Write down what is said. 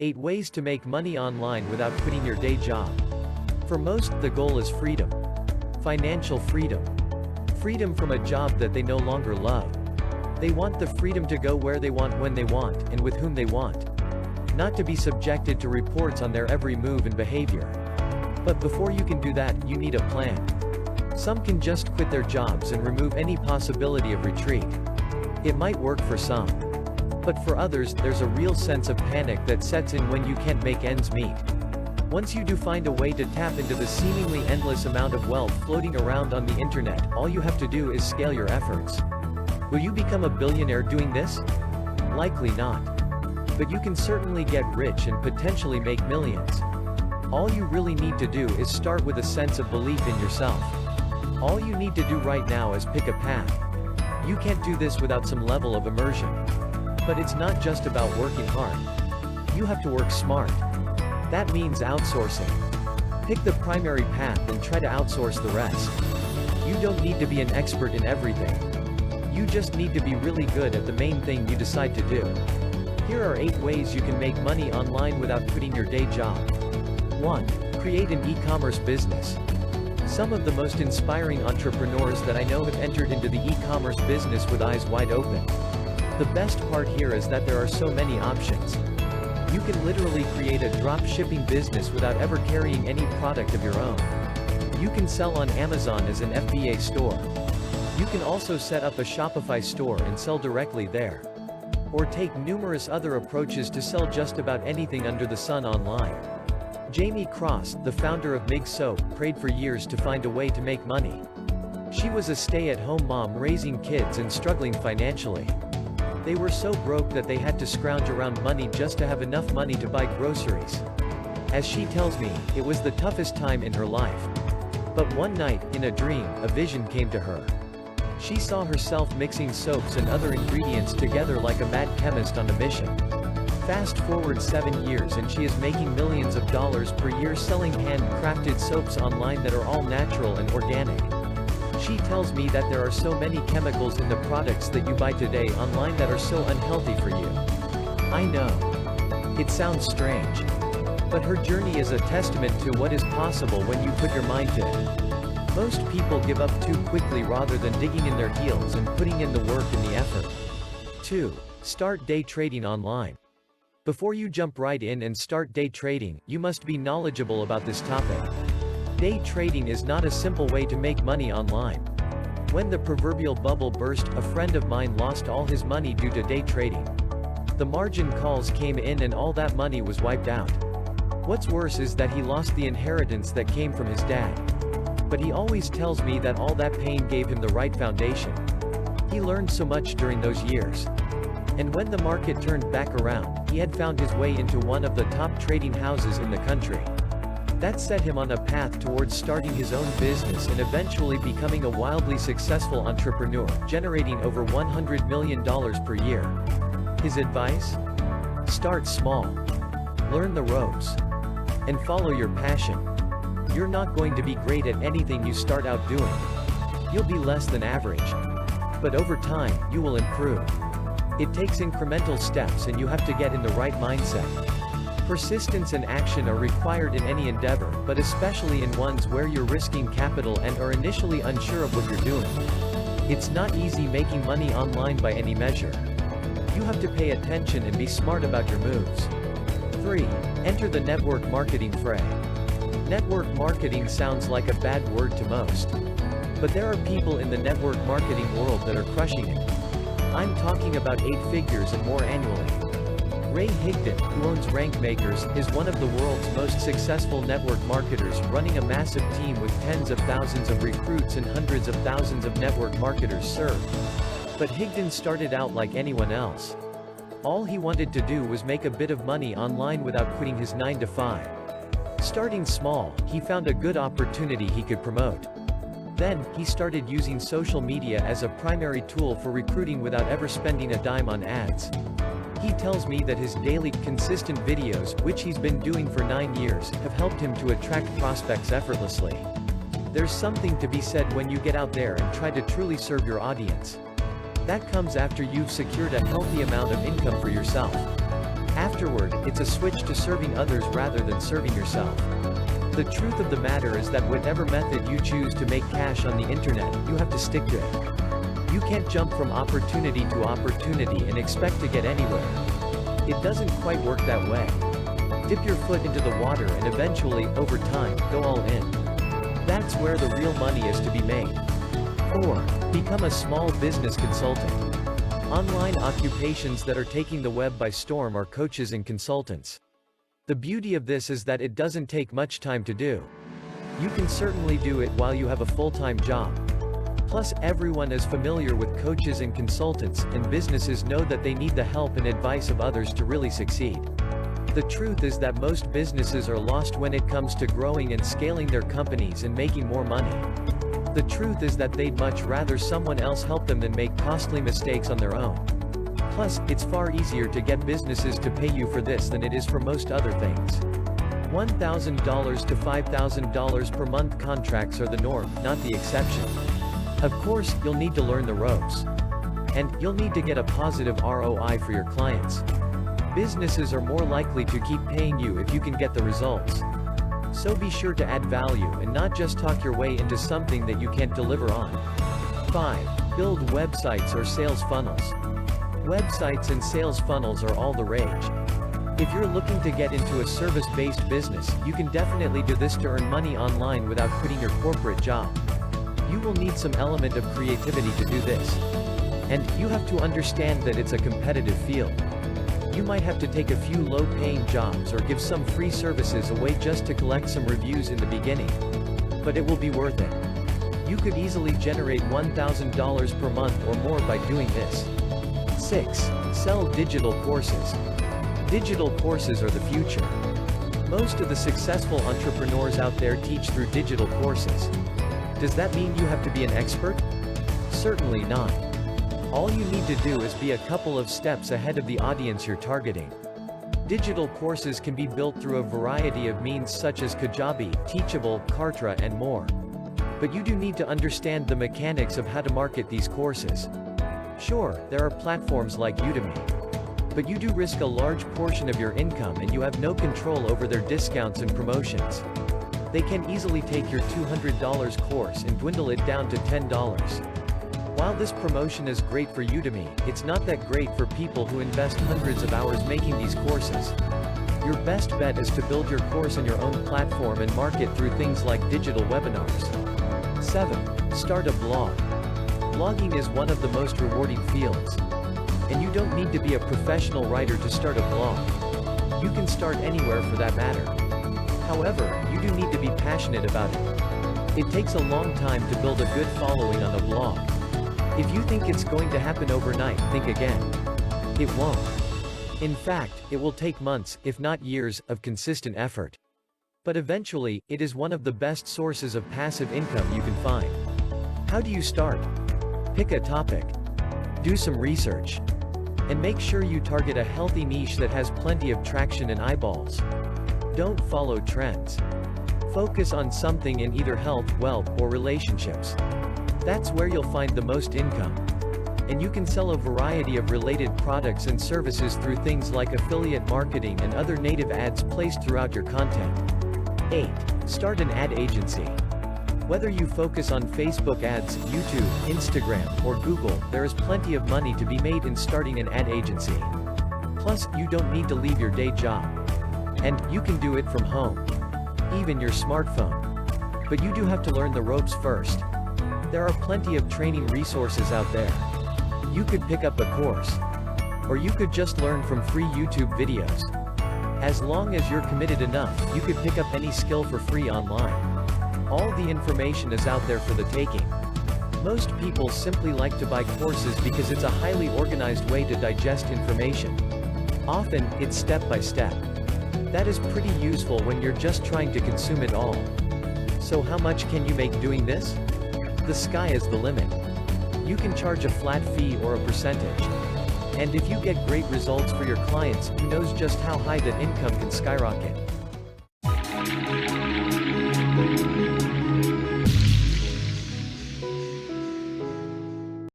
8 Ways to Make Money Online Without Quitting Your Day Job. For most, the goal is freedom. Financial freedom. Freedom from a job that they no longer love. They want the freedom to go where they want, when they want, and with whom they want. Not to be subjected to reports on their every move and behavior. But before you can do that, you need a plan. Some can just quit their jobs and remove any possibility of retreat. It might work for some. But for others, there's a real sense of panic that sets in when you can't make ends meet. Once you do find a way to tap into the seemingly endless amount of wealth floating around on the internet, all you have to do is scale your efforts. Will you become a billionaire doing this? Likely not. But you can certainly get rich and potentially make millions. All you really need to do is start with a sense of belief in yourself. All you need to do right now is pick a path. You can't do this without some level of immersion. But it's not just about working hard. You have to work smart. That means outsourcing. Pick the primary path and try to outsource the rest. You don't need to be an expert in everything. You just need to be really good at the main thing you decide to do. Here are 8 ways you can make money online without quitting your day job. 1. Create an e-commerce business. Some of the most inspiring entrepreneurs that I know have entered into the e-commerce business with eyes wide open. The best part here is that there are so many options. You can literally create a drop shipping business without ever carrying any product of your own. You can sell on Amazon as an FBA store. You can also set up a Shopify store and sell directly there. Or take numerous other approaches to sell just about anything under the sun online. Jamie Cross, the founder of MIG Soap, prayed for years to find a way to make money. She was a stay-at-home mom raising kids and struggling financially. They were so broke that they had to scrounge around money just to have enough money to buy groceries. As she tells me, it was the toughest time in her life. But one night, in a dream, a vision came to her. She saw herself mixing soaps and other ingredients together like a mad chemist on a mission. Fast forward 7 years and she is making millions of dollars per year selling hand-crafted soaps online that are all natural and organic. She tells me that there are so many chemicals in the products that you buy today online that are so unhealthy for you. I know. It sounds strange. But her journey is a testament to what is possible when you put your mind to it. Most people give up too quickly rather than digging in their heels and putting in the work and the effort. 2. Start day trading online. Before you jump right in and start day trading, you must be knowledgeable about this topic. Day trading is not a simple way to make money online. When the proverbial bubble burst, a friend of mine lost all his money due to day trading. The margin calls came in and all that money was wiped out. What's worse is that he lost the inheritance that came from his dad. But he always tells me that all that pain gave him the right foundation. He learned so much during those years. And when the market turned back around, he had found his way into one of the top trading houses in the country. That set him on a path towards starting his own business and eventually becoming a wildly successful entrepreneur, generating over $100 million per year. His advice? Start small. Learn the ropes. And follow your passion. You're not going to be great at anything you start out doing. You'll be less than average. But over time, you will improve. It takes incremental steps and you have to get in the right mindset. Persistence and action are required in any endeavor, but especially in ones where you're risking capital and are initially unsure of what you're doing. It's not easy making money online by any measure. You have to pay attention and be smart about your moves. 3. Enter the network marketing fray. Network marketing sounds like a bad word to most. But there are people in the network marketing world that are crushing it. I'm talking about 8 figures and more annually. Ray Higdon, who owns Rankmakers, is one of the world's most successful network marketers, running a massive team with tens of thousands of recruits and hundreds of thousands of network marketers served. But Higdon started out like anyone else. All he wanted to do was make a bit of money online without quitting his 9-to-5. Starting small, he found a good opportunity he could promote. Then, he started using social media as a primary tool for recruiting without ever spending a dime on ads. He tells me that his daily, consistent videos, which he's been doing for 9 years, have helped him to attract prospects effortlessly. There's something to be said when you get out there and try to truly serve your audience. That comes after you've secured a healthy amount of income for yourself. Afterward, it's a switch to serving others rather than serving yourself. The truth of the matter is that whatever method you choose to make cash on the internet, you have to stick to it. You can't jump from opportunity to opportunity and expect to get anywhere. It doesn't quite work that way. Dip your foot into the water and eventually, over time, go all in. That's where the real money is to be made. 4. Become a small business consultant. Online occupations that are taking the web by storm are coaches and consultants. The beauty of this is that it doesn't take much time to do. You can certainly do it while you have a full-time job. Plus, everyone is familiar with coaches and consultants, and businesses know that they need the help and advice of others to really succeed. The truth is that most businesses are lost when it comes to growing and scaling their companies and making more money. The truth is that they'd much rather someone else help them than make costly mistakes on their own. Plus, it's far easier to get businesses to pay you for this than it is for most other things. $1,000 to $5,000 per month contracts are the norm, not the exception. Of course, you'll need to learn the ropes. And you'll need to get a positive ROI for your clients. Businesses are more likely to keep paying you if you can get the results. So be sure to add value and not just talk your way into something that you can't deliver on. 5. Build websites or sales funnels. Websites and sales funnels are all the rage. If you're looking to get into a service-based business, you can definitely do this to earn money online without quitting your corporate job. You will need some element of creativity to do this. And you have to understand that it's a competitive field. You might have to take a few low-paying jobs or give some free services away just to collect some reviews in the beginning. But it will be worth it. You could easily generate $1,000 per month or more by doing this. 6. Sell digital courses. Digital courses are the future. Most of the successful entrepreneurs out there teach through digital courses. Does that mean you have to be an expert? Certainly not. All you need to do is be a couple of steps ahead of the audience you're targeting. Digital courses can be built through a variety of means such as Kajabi, Teachable, Kartra, and more. But you do need to understand the mechanics of how to market these courses. Sure, there are platforms like Udemy. But you do risk a large portion of your income and you have no control over their discounts and promotions. They can easily take your $200 course and dwindle it down to $10. While this promotion is great for Udemy, it's not that great for people who invest hundreds of hours making these courses. Your best bet is to build your course on your own platform and market through things like digital webinars. 7. Start a blog. Blogging is one of the most rewarding fields. And you don't need to be a professional writer to start a blog. You can start anywhere for that matter. However, you do need to be passionate about it. It takes a long time to build a good following on a blog. If you think it's going to happen overnight, think again. It won't. In fact, it will take months, if not years, of consistent effort. But eventually, it is one of the best sources of passive income you can find. How do you start? Pick a topic. Do some research. And make sure you target a healthy niche that has plenty of traction and eyeballs. Don't follow trends. Focus on something in either health, wealth, or relationships. That's where you'll find the most income. And you can sell a variety of related products and services through things like affiliate marketing and other native ads placed throughout your content. 8. Start an ad agency. Whether you focus on Facebook ads, YouTube, Instagram, or Google, there is plenty of money to be made in starting an ad agency. Plus, you don't need to leave your day job. And you can do it from home. Even your smartphone. But you do have to learn the ropes first. There are plenty of training resources out there. You could pick up a course. Or you could just learn from free YouTube videos. As long as you're committed enough, you could pick up any skill for free online. All the information is out there for the taking. Most people simply like to buy courses because it's a highly organized way to digest information. Often, it's step by step. That is pretty useful when you're just trying to consume it all. So how much can you make doing this? The sky is the limit. You can charge a flat fee or a percentage. And if you get great results for your clients, who knows just how high that income can skyrocket.